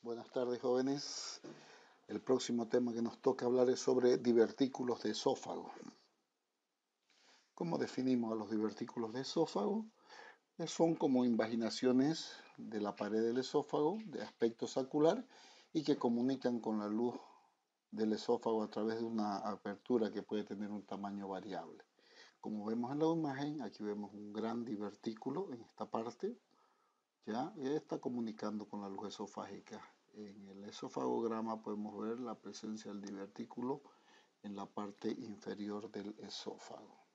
Buenas tardes, jóvenes. El próximo tema que nos toca hablar es sobre divertículos de esófago. ¿Cómo definimos a los divertículos de esófago? Son como invaginaciones de la pared del esófago de aspecto sacular y que comunican con la luz del esófago a través de una apertura que puede tener un tamaño variable. Como vemos en la imagen, aquí vemos un gran divertículo en esta parte, ¿ya? Y está comunicando con la luz esofágica. En el esofagograma podemos ver la presencia del divertículo en la parte inferior del esófago.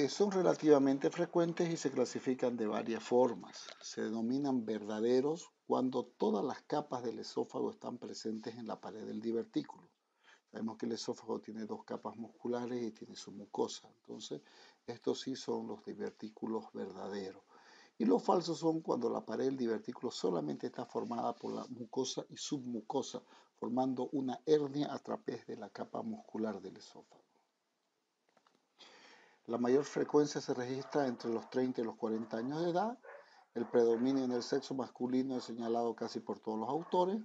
Son relativamente frecuentes y se clasifican de varias formas. Se denominan verdaderos cuando todas las capas del esófago están presentes en la pared del divertículo. Sabemos que el esófago tiene dos capas musculares y tiene su mucosa. Entonces, estos sí son los divertículos verdaderos. Y los falsos son cuando la pared del divertículo solamente está formada por la mucosa y submucosa, formando una hernia a través de la capa muscular del esófago. La mayor frecuencia se registra entre los 30 y los 40 años de edad. El predominio en el sexo masculino es señalado casi por todos los autores.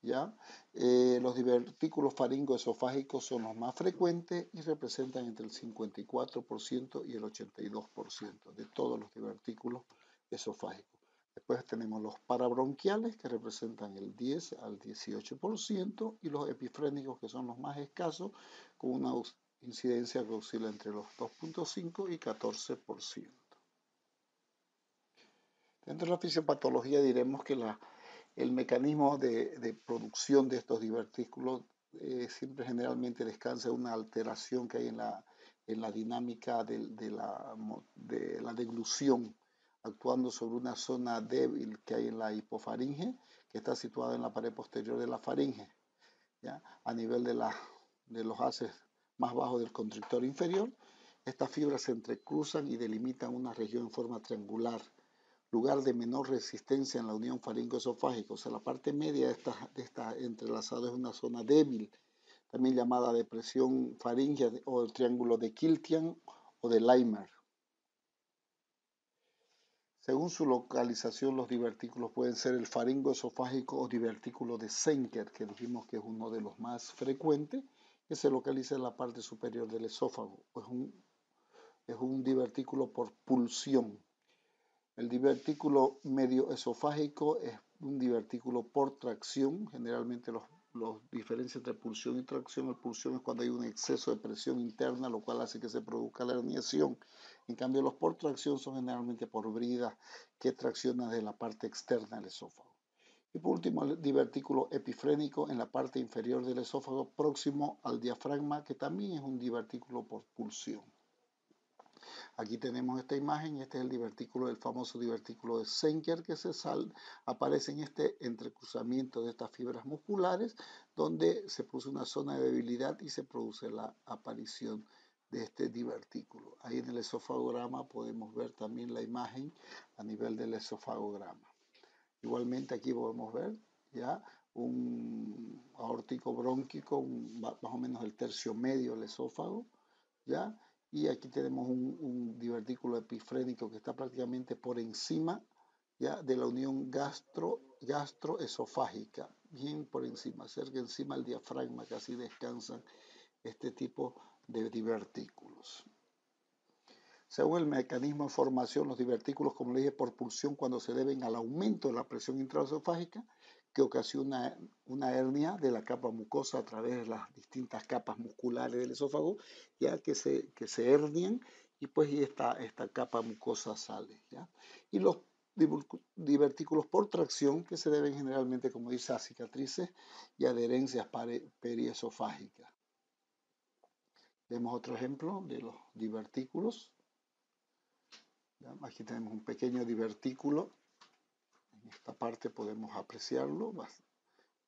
¿Ya? Los divertículos faringoesofágicos son los más frecuentes y representan entre el 54% y el 82% de todos los divertículos esofágicos. Después tenemos los parabronquiales, que representan el 10 al 18%, y los epifrénicos, que son los más escasos, con una incidencia que oscila entre los 2.5 y 14%. Dentro de la fisiopatología diremos que el mecanismo de producción de estos divertículos siempre generalmente descansa en una alteración que hay en la dinámica de la deglución, actuando sobre una zona débil que hay en la hipofaringe, que está situada en la pared posterior de la faringe, ¿ya? A nivel de los haces más bajos del constrictor inferior. Estas fibras se entrecruzan y delimitan una región en forma triangular, lugar de menor resistencia en la unión faringoesofágica. O sea, la parte media de esta entrelazado es una zona débil, también llamada depresión faríngea o el triángulo de Kiltian o de Leimer. Según su localización, los divertículos pueden ser el faringoesofágico o divertículo de Zenker, que dijimos que es uno de los más frecuentes, que se localiza en la parte superior del esófago. Es un divertículo por pulsión. El divertículo medio esofágico es un divertículo por tracción. Generalmente los diferencias entre pulsión y tracción. La pulsión es cuando hay un exceso de presión interna, lo cual hace que se produzca la herniación. En cambio, los por tracción son generalmente por bridas que traccionan de la parte externa del esófago. Y por último, el divertículo epifrénico en la parte inferior del esófago, próximo al diafragma, que también es un divertículo por pulsión. Aquí tenemos esta imagen y este es el famoso divertículo de Zenker que aparece en este entrecruzamiento de estas fibras musculares donde se produce una zona de debilidad y se produce la aparición de este divertículo. Ahí en el esofagograma podemos ver también la imagen a nivel del esofagograma. Igualmente aquí podemos ver ya un aórtico brónquico, más o menos el tercio medio del esófago, ¿ya? Y aquí tenemos un divertículo epifrénico que está prácticamente por encima, ¿ya?, de la unión gastroesofágica, bien por encima, cerca encima del diafragma, que así descansan este tipo de divertículos. Según el mecanismo de formación, los divertículos, como le dije, por pulsión, cuando se deben al aumento de la presión intraesofágica, que ocasiona una hernia de la capa mucosa a través de las distintas capas musculares del esófago, ya que se hernian y pues esta capa mucosa sale, ¿ya? Y los divertículos por tracción, que se deben generalmente, como dice, a cicatrices y adherencias periesofágicas. Vemos otro ejemplo de los divertículos. Aquí tenemos un pequeño divertículo. En esta parte podemos apreciarlo.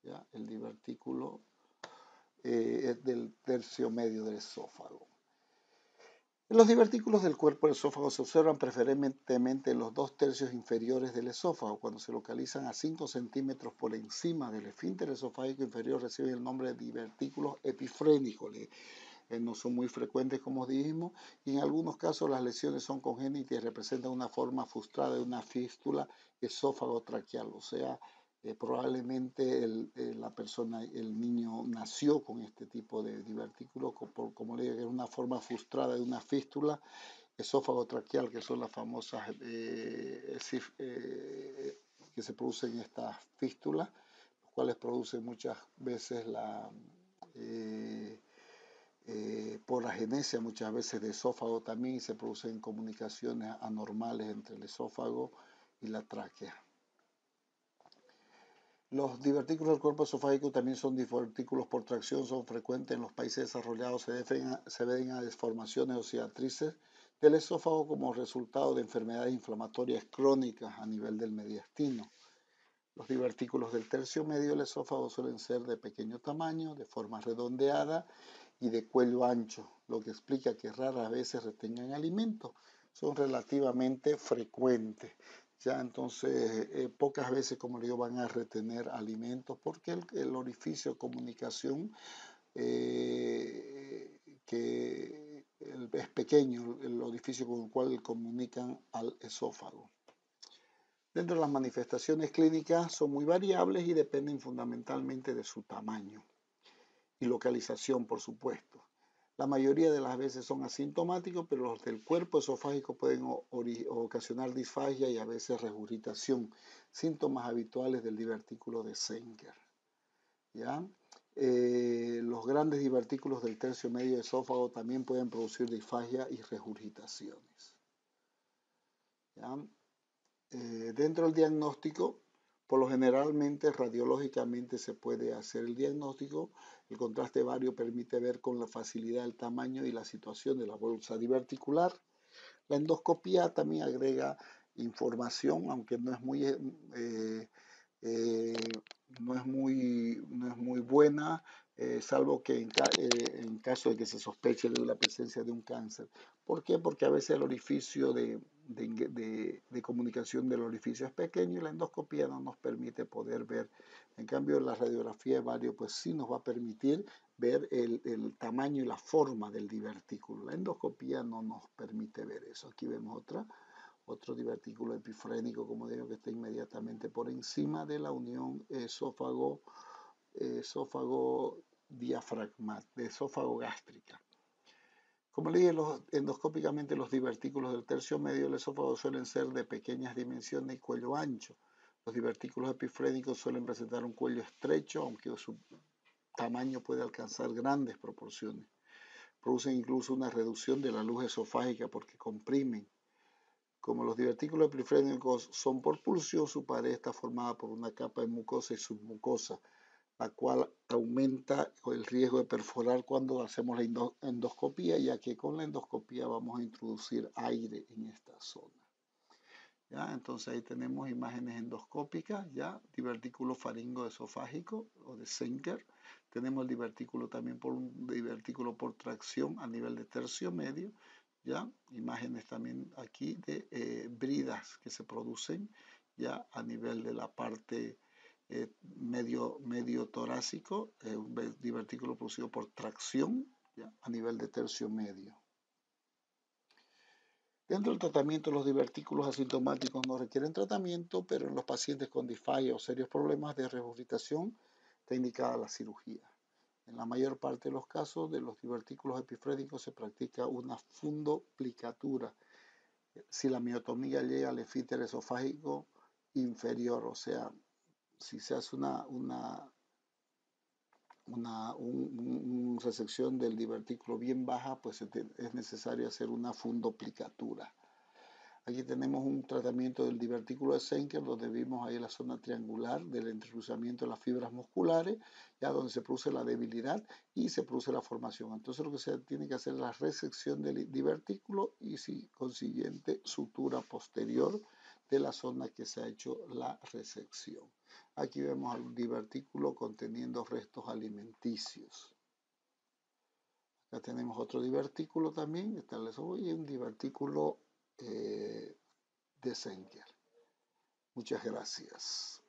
¿Ya? El divertículo es del tercio medio del esófago. Los divertículos del cuerpo del esófago se observan preferentemente en los 2 tercios inferiores del esófago. Cuando se localizan a 5 centímetros por encima del esfínter esofágico inferior, reciben el nombre de divertículos epifrénicos. no son muy frecuentes como dijimos, y en algunos casos las lesiones son congénitas y representan una forma frustrada de una fístula esófago-traqueal, o sea, probablemente la persona, el niño nació con este tipo de divertículo, como le digo, es una forma frustrada de una fístula esófago-traqueal, que son las famosas que se producen en estas fístulas, los cuales producen muchas veces la por la genesia muchas veces de esófago también, y se producen comunicaciones anormales entre el esófago y la tráquea. Los divertículos del cuerpo esofágico también son divertículos por tracción, son frecuentes en los países desarrollados, se deben a deformaciones o cicatrices del esófago como resultado de enfermedades inflamatorias crónicas a nivel del mediastino. Los divertículos del tercio medio del esófago suelen ser de pequeño tamaño, de forma redondeada y de cuello ancho, lo que explica que raras veces retengan alimentos. Son relativamente frecuentes. Ya entonces, pocas veces, como le digo, van a retener alimentos porque el orificio de comunicación que es pequeño, el orificio con el cual comunican al esófago. Dentro de las manifestaciones clínicas son muy variables y dependen fundamentalmente de su tamaño y localización, por supuesto. La mayoría de las veces son asintomáticos, pero los del cuerpo esofágico pueden ocasionar disfagia y a veces regurgitación, síntomas habituales del divertículo de Senker. ¿Ya? Los grandes divertículos del tercio medio esófago también pueden producir disfagia y regurgitaciones. ¿Ya? Dentro del diagnóstico, por lo generalmente radiológicamente se puede hacer el diagnóstico. El contraste vario permite ver con la facilidad el tamaño y la situación de la bolsa diverticular. La endoscopía también agrega información, aunque no es muy buena, salvo que en caso de que se sospeche de la presencia de un cáncer. ¿Por qué? Porque a veces el orificio de comunicación del orificio es pequeño y la endoscopía no nos permite poder ver. En cambio, la radiografía de vario pues sí nos va a permitir ver el tamaño y la forma del divertículo. La endoscopía no nos permite ver eso. Aquí vemos otro divertículo epifrénico, como digo, que está inmediatamente por encima de la unión esófago gástrica. Como le dije, endoscópicamente los divertículos del tercio medio del esófago suelen ser de pequeñas dimensiones y cuello ancho. Los divertículos epifrénicos suelen presentar un cuello estrecho, aunque su tamaño puede alcanzar grandes proporciones. Producen incluso una reducción de la luz esofágica porque comprimen. Como los divertículos epifrénicos son por pulsión, su pared está formada por una capa de mucosa y submucosa, la cual aumenta el riesgo de perforar cuando hacemos la endoscopía, ya que con la endoscopía vamos a introducir aire en esta zona. ¿Ya? Entonces ahí tenemos imágenes endoscópicas, ya divertículo faringo esofágico o de Senker. Tenemos el divertículo también por un divertículo por tracción a nivel de tercio medio. ¿Ya? Imágenes también aquí de bridas que se producen ya a nivel de la parte medio torácico, un divertículo producido por tracción, ¿ya? A nivel de tercio medio. Dentro del tratamiento, los divertículos asintomáticos no requieren tratamiento, pero en los pacientes con disfagia o serios problemas de regurgitación está indicada la cirugía. En la mayor parte de los casos de los divertículos epifrénicos se practica una fundoplicatura si la miotomía llega al esfínter esofágico inferior, o sea, si se hace una resección del divertículo bien baja, pues es necesario hacer una fundoplicatura. Aquí tenemos un tratamiento del divertículo de Senker, donde vimos ahí la zona triangular del entrecruzamiento de las fibras musculares, ya donde se produce la debilidad y se produce la formación. Entonces lo que se tiene que hacer es la resección del divertículo y consiguiente sutura posterior de la zona que se ha hecho la resección. Aquí vemos al divertículo conteniendo restos alimenticios. Acá tenemos otro divertículo también, está el esófago y un divertículo de Senker. Muchas gracias.